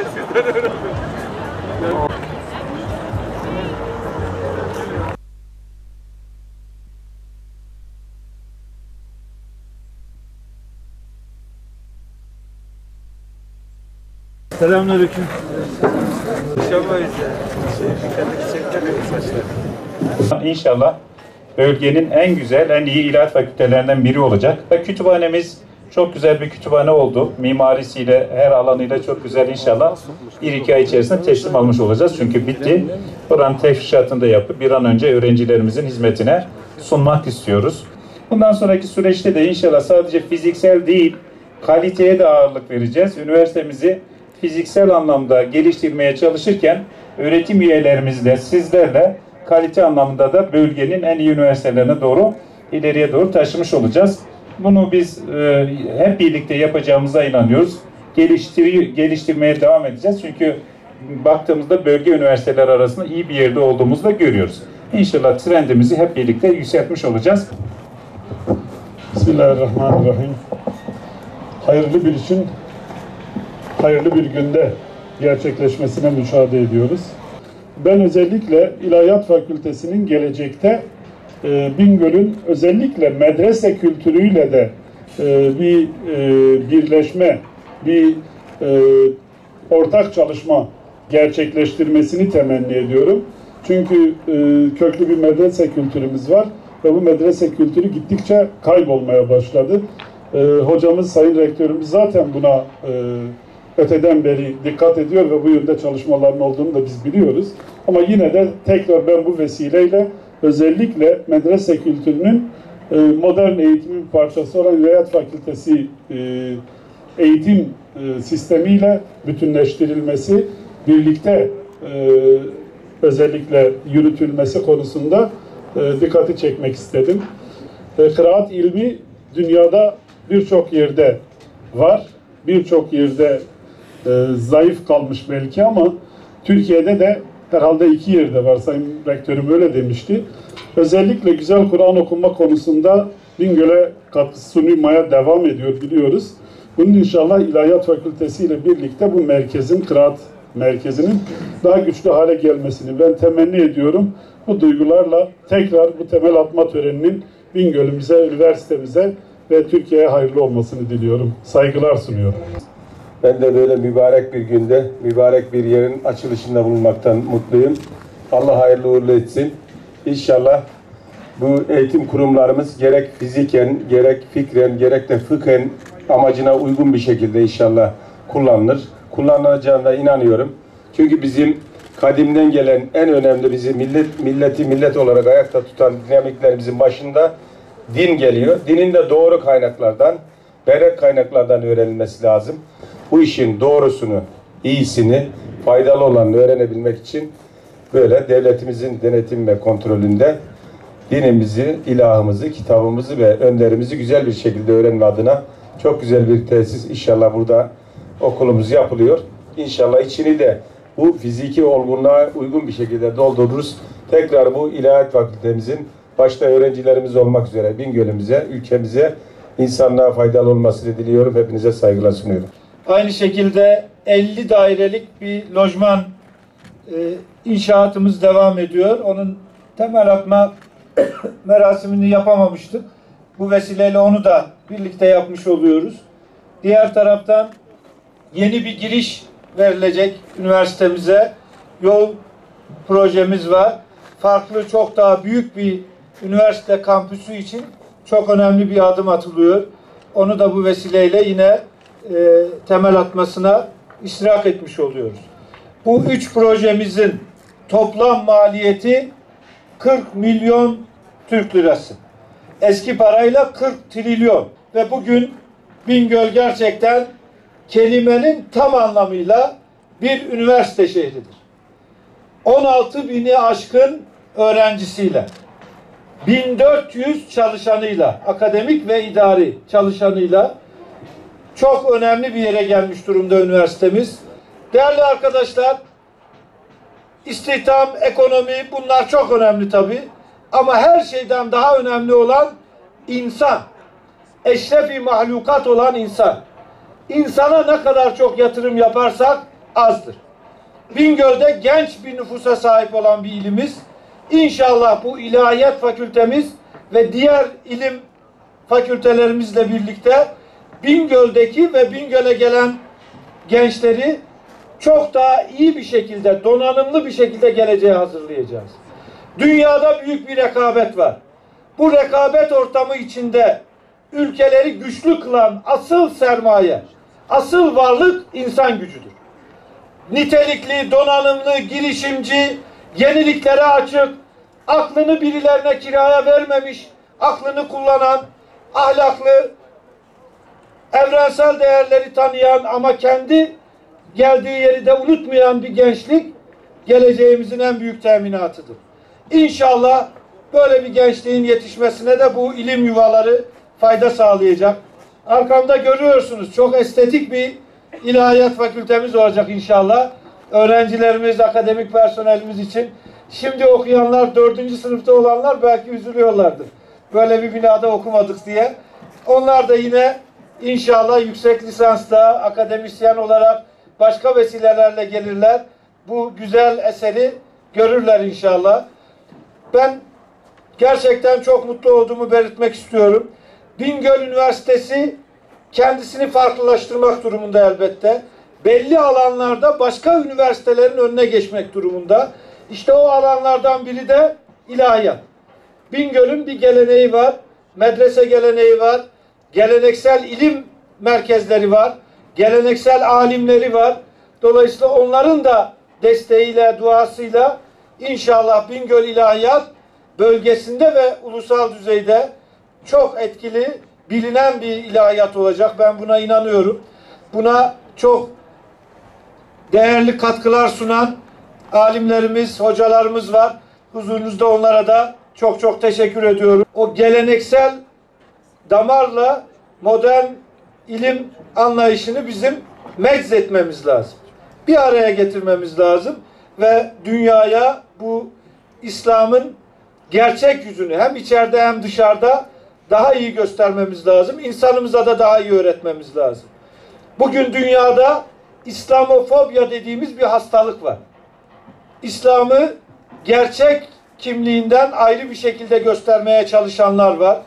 Sizden öğrendim. Selamünaleyküm. İnşallah bölgenin en güzel, en iyi ilahiyat fakültelerinden biri olacak. Ve kütüphanemiz çok güzel bir kütüphane oldu. Mimarisiyle, her alanıyla çok güzel inşallah. 1-2 ay içerisinde teslim almış olacağız. Çünkü bitti. Buranın tefrişatını da yapıp bir an önce öğrencilerimizin hizmetine sunmak istiyoruz. Bundan sonraki süreçte de inşallah sadece fiziksel değil, kaliteye de ağırlık vereceğiz. Üniversitemizi fiziksel anlamda geliştirmeye çalışırken öğretim üyelerimizle, sizlerle kalite anlamında da bölgenin en iyi üniversitelerine doğru, ileriye doğru taşımış olacağız. Bunu biz hep birlikte yapacağımıza inanıyoruz. Geliştirmeye devam edeceğiz. Çünkü baktığımızda bölge üniversiteler arasında iyi bir yerde olduğumuzu da görüyoruz. İnşallah trendimizi hep birlikte yükseltmiş olacağız. Bismillahirrahmanirrahim. Hayırlı bir işin hayırlı bir günde gerçekleşmesine müşahede ediyoruz. Ben özellikle İlahiyat Fakültesi'nin gelecekte Bingöl'ün özellikle medrese kültürüyle de bir birleşme, bir ortak çalışma gerçekleştirmesini temenni ediyorum. Çünkü köklü bir medrese kültürümüz var ve bu medrese kültürü gittikçe kaybolmaya başladı. Hocamız, Sayın Rektörümüz zaten buna öteden beri dikkat ediyor ve bu yönde çalışmaların olduğunu da biz biliyoruz. Ama yine de tekrar ben bu vesileyle özellikle medrese kültürünün modern eğitimin parçası olan İlahiyat Fakültesi eğitim sistemiyle bütünleştirilmesi, birlikte özellikle yürütülmesi konusunda dikkati çekmek istedim. Kıraat ilmi dünyada birçok yerde var, birçok yerde zayıf kalmış belki ama Türkiye'de de herhalde 2 yerde var. Sayın Rektörüm öyle demişti. Özellikle güzel Kur'an okuma konusunda Bingöl'e katkı sunmaya devam ediyor biliyoruz. Bunun inşallah İlahiyat Fakültesi ile birlikte bu merkezin, kıraat merkezinin daha güçlü hale gelmesini ben temenni ediyorum. Bu duygularla tekrar bu temel atma töreninin Bingöl'ümüze, üniversitemize ve Türkiye'ye hayırlı olmasını diliyorum. Saygılar sunuyorum. Ben de böyle mübarek bir günde, mübarek bir yerin açılışında bulunmaktan mutluyum. Allah hayırlı uğurlu etsin. İnşallah bu eğitim kurumlarımız gerek fiziken, gerek fikren, gerek de fıkhen amacına uygun bir şekilde inşallah kullanılır. Kullanılacağına inanıyorum. Çünkü bizim kadimden gelen en önemli bizi milleti millet olarak ayakta tutan dinamiklerimizin başında din geliyor. Dinin de doğru kaynaklardan, berrak kaynaklardan öğrenilmesi lazım. Bu işin doğrusunu, iyisini, faydalı olanını öğrenebilmek için böyle devletimizin denetim ve kontrolünde dinimizi, ilahımızı, kitabımızı ve önderimizi güzel bir şekilde öğrenme adına çok güzel bir tesis inşallah burada okulumuz yapılıyor. İnşallah içini de bu fiziki olgunluğa uygun bir şekilde doldururuz. Tekrar bu İlahiyat Fakültemizin başta öğrencilerimiz olmak üzere Bingöl'ümüze, ülkemize, insanlığa faydalı olmasını diliyorum. Hepinize saygılar sunuyorum. Aynı şekilde 50 dairelik bir lojman inşaatımız devam ediyor. Onun temel atma merasimini yapamamıştık. Bu vesileyle onu da birlikte yapmış oluyoruz. Diğer taraftan yeni bir giriş verilecek üniversitemize. Yol projemiz var. Farklı, çok daha büyük bir üniversite kampüsü için çok önemli bir adım atılıyor. Onu da bu vesileyle yine temel atmasına iştirak etmiş oluyoruz. Bu 3 projemizin toplam maliyeti 40 milyon Türk lirası. Eski parayla 40 trilyon. Ve bugün Bingöl gerçekten kelimenin tam anlamıyla bir üniversite şehridir. 16 bini aşkın öğrencisiyle, 1400 çalışanıyla, akademik ve idari çalışanıyla çok önemli bir yere gelmiş durumda üniversitemiz. Değerli arkadaşlar, istihdam, ekonomi bunlar çok önemli tabii. Ama her şeyden daha önemli olan insan. Eşrefi mahlukat olan insan. İnsana ne kadar çok yatırım yaparsak azdır. Bingöl'de genç bir nüfusa sahip olan bir ilimiz. İnşallah bu ilahiyat fakültemiz ve diğer ilim fakültelerimizle birlikte Bingöl'deki ve Bingöl'e gelen gençleri çok daha iyi bir şekilde, donanımlı bir şekilde geleceğe hazırlayacağız. Dünyada büyük bir rekabet var. Bu rekabet ortamı içinde ülkeleri güçlü kılan asıl sermaye, asıl varlık insan gücüdür. Nitelikli, donanımlı, girişimci, yeniliklere açık, aklını birilerine kiraya vermemiş, aklını kullanan, ahlaklı, evrensel değerleri tanıyan ama kendi geldiği yeri de unutmayan bir gençlik geleceğimizin en büyük teminatıdır. İnşallah böyle bir gençliğin yetişmesine de bu ilim yuvaları fayda sağlayacak. Arkamda görüyorsunuz çok estetik bir ilahiyat fakültemiz olacak inşallah. Öğrencilerimiz, akademik personelimiz için. Şimdi okuyanlar, 4. sınıfta olanlar belki üzülüyorlardır. Böyle bir binada okumadık diye. Onlar da yine inşallah yüksek lisansla, akademisyen olarak başka vesilelerle gelirler. Bu güzel eseri görürler inşallah. Ben gerçekten çok mutlu olduğumu belirtmek istiyorum. Bingöl Üniversitesi kendisini farklılaştırmak durumunda elbette. Belli alanlarda başka üniversitelerin önüne geçmek durumunda. İşte o alanlardan biri de ilahiyat. Bingöl'ün bir geleneği var, medrese geleneği var, geleneksel ilim merkezleri var, geleneksel alimleri var. Dolayısıyla onların da desteğiyle, duasıyla inşallah Bingöl İlahiyat bölgesinde ve ulusal düzeyde çok etkili, bilinen bir ilahiyat olacak. Ben buna inanıyorum. Buna çok değerli katkılar sunan alimlerimiz, hocalarımız var. Huzurunuzda onlara da çok çok teşekkür ediyorum. O geleneksel damarla modern ilim anlayışını bizim meczetmemiz lazım. Bir araya getirmemiz lazım ve dünyaya bu İslam'ın gerçek yüzünü hem içeride hem dışarıda daha iyi göstermemiz lazım. İnsanımıza da daha iyi öğretmemiz lazım. Bugün dünyada İslamofobya dediğimiz bir hastalık var. İslam'ı gerçek kimliğinden ayrı bir şekilde göstermeye çalışanlar var.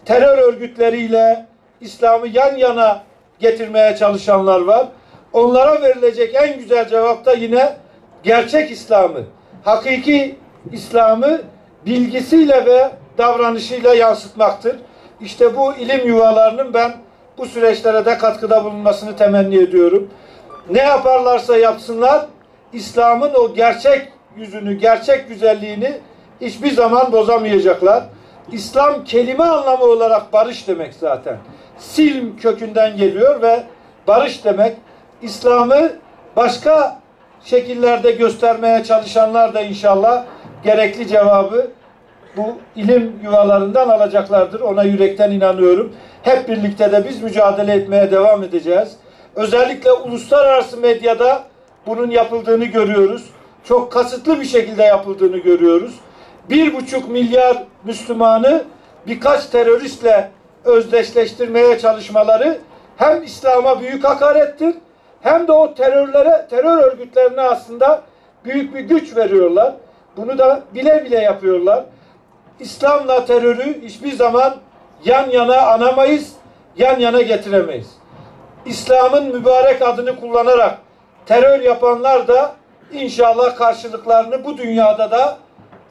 Terör örgütleriyle İslam'ı yan yana getirmeye çalışanlar var. Onlara verilecek en güzel cevap da yine gerçek İslam'ı, hakiki İslam'ı bilgisiyle ve davranışıyla yansıtmaktır. İşte bu ilim yuvalarının ben bu süreçlere de katkıda bulunmasını temenni ediyorum. Ne yaparlarsa yapsınlar, İslam'ın o gerçek yüzünü, gerçek güzelliğini hiçbir zaman bozamayacaklar. İslam kelime anlamı olarak barış demek zaten. Silm kökünden geliyor ve barış demek. İslam'ı başka şekillerde göstermeye çalışanlar da inşallah gerekli cevabı bu ilim yuvalarından alacaklardır. Ona yürekten inanıyorum. Hep birlikte de biz mücadele etmeye devam edeceğiz. Özellikle uluslararası medyada bunun yapıldığını görüyoruz. Çok kasıtlı bir şekilde yapıldığını görüyoruz. 1,5 milyar Müslümanı birkaç teröristle özdeşleştirmeye çalışmaları hem İslam'a büyük hakarettir hem de o terör örgütlerine aslında büyük bir güç veriyorlar. Bunu da bile bile yapıyorlar. İslam'la terörü hiçbir zaman yan yana anamayız, yan yana getiremeyiz. İslam'ın mübarek adını kullanarak terör yapanlar da inşallah karşılıklarını bu dünyada da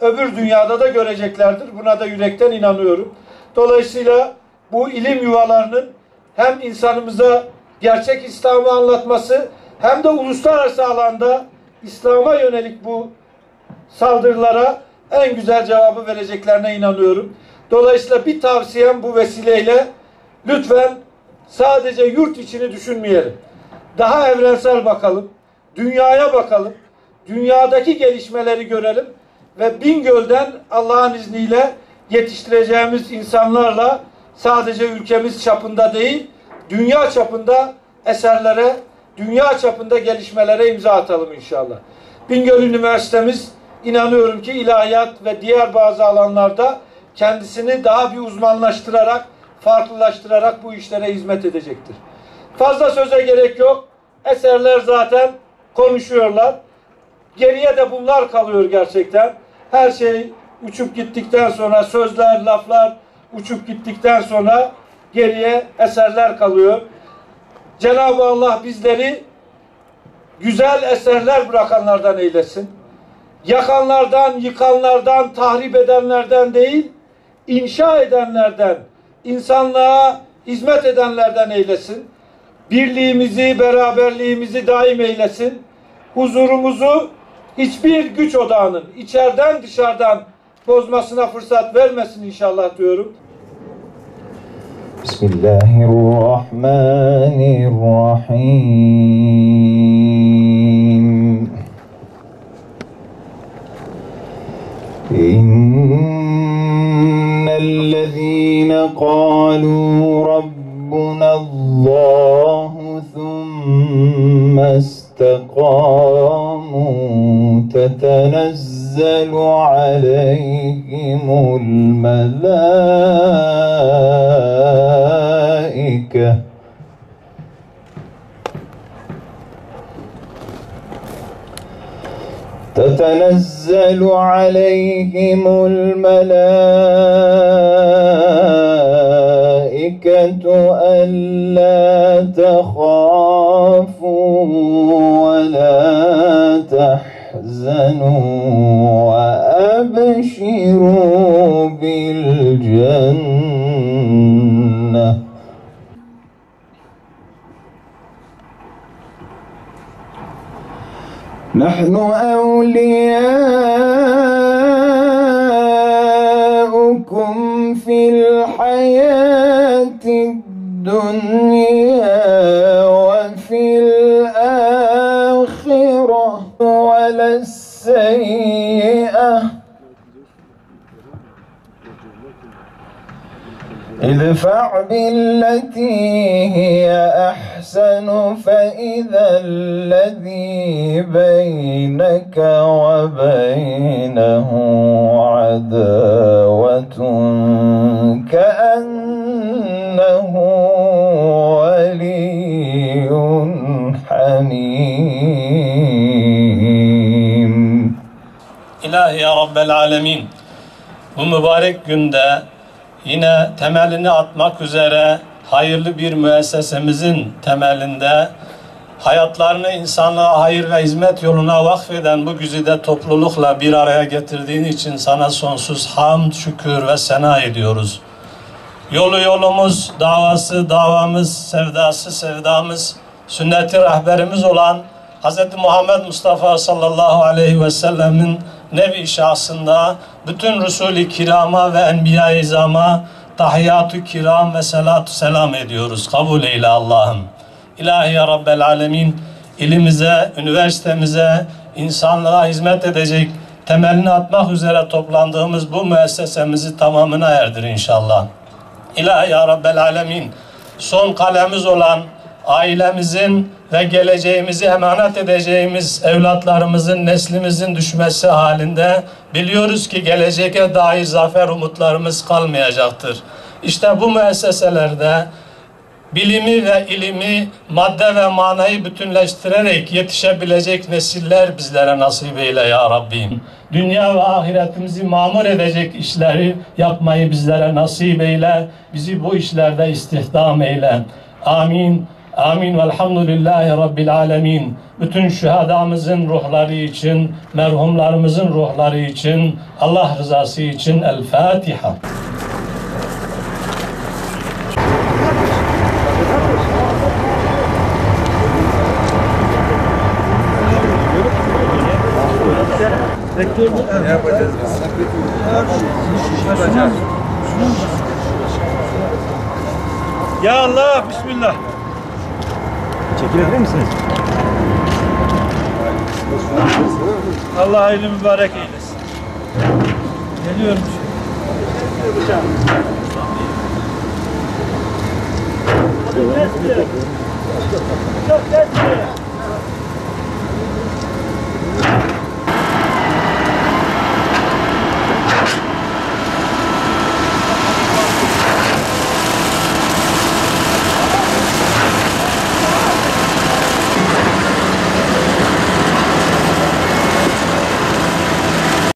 öbür dünyada da göreceklerdir. Buna da yürekten inanıyorum. Dolayısıyla bu ilim yuvalarının hem insanımıza gerçek İslam'ı anlatması hem de uluslararası alanda İslam'a yönelik bu saldırılara en güzel cevabı vereceklerine inanıyorum. Dolayısıyla bir tavsiyem bu vesileyle lütfen sadece yurt içini düşünmeyelim. Daha evrensel bakalım. Dünyaya bakalım. Dünyadaki gelişmeleri görelim. Ve Bingöl'den Allah'ın izniyle yetiştireceğimiz insanlarla sadece ülkemiz çapında değil, dünya çapında eserlere, dünya çapında gelişmelere imza atalım inşallah. Bingöl Üniversitemiz inanıyorum ki ilahiyat ve diğer bazı alanlarda kendisini daha bir uzmanlaştırarak, farklılaştırarak bu işlere hizmet edecektir. Fazla söze gerek yok. Eserler zaten konuşuyorlar. Geriye de bunlar kalıyor gerçekten. Her şey uçup gittikten sonra, sözler, laflar uçup gittikten sonra geriye eserler kalıyor. Cenab-ı Allah bizleri güzel eserler bırakanlardan eylesin. Yakanlardan, yıkanlardan, tahrip edenlerden değil, inşa edenlerden, insanlığa hizmet edenlerden eylesin. Birliğimizi, beraberliğimizi daim eylesin. Huzurumuzu hiçbir güç odağının içeriden dışarıdan bozmasına fırsat vermesin inşallah diyorum. Bismillahirrahmanirrahim. İnnellezîne qâlû rabbunallâhu thumme istekâmû tetenezzelu aleyhimul melâike تتنزل عليهم الملائكة ألا تخافوا ولا تحزنوا وأبشروا بالجنة نحن أولياؤكم في الحياة الدنيا وفي الآخرة ولا السيئة ادفع بالتي هي أحسن فإذا الذي بينك وبينه عداوة كأنه ولي حميم. İlahi ya Rabbel Alemin, bu mübarek günde yine temelini atmak üzere hayırlı bir müessesemizin temelinde hayatlarını insanlığa hayır ve hizmet yoluna vakfeden bu güzide toplulukla bir araya getirdiğin için sana sonsuz hamd, şükür ve sena ediyoruz. Yolu yolumuz, davası davamız, sevdası sevdamız, sünneti rehberimiz olan Hz. Muhammed Mustafa sallallahu aleyhi ve sellemin nevi şahsında bütün Resul-i Kiram'a ve Enbiya-i İzam'a tahiyyat-ı kiram ve salatü selam ediyoruz. Kabul eyle Allah'ım. İlahi ya Rabbel Alemin, ilimize, üniversitemize, insanlığa hizmet edecek, temelini atmak üzere toplandığımız bu müessesemizi tamamına erdir inşallah. İlahi ya Rabbel Alemin, son kalemiz olan ailemizin ve geleceğimizi emanet edeceğimiz evlatlarımızın, neslimizin düşmesi halinde biliyoruz ki geleceğe dair zafer umutlarımız kalmayacaktır. İşte bu müesseselerde bilimi ve ilimi, madde ve manayı bütünleştirerek yetişebilecek nesiller bizlere nasip eyle ya Rabbim. Dünya ve ahiretimizi mamur edecek işleri yapmayı bizlere nasip eyle. Bizi bu işlerde istihdam eyle. Amin. Amin. Velhamdülillahi Rabbil alemin. Bütün şühadamızın ruhları için, merhumlarımızın ruhları için, Allah rızası için El Fatiha. Ne yapacağız biz? Ya Allah, Bismillah. Çekilebilir misiniz? Allah hayırlı mübarek eylesin. Geliyorum şimdi.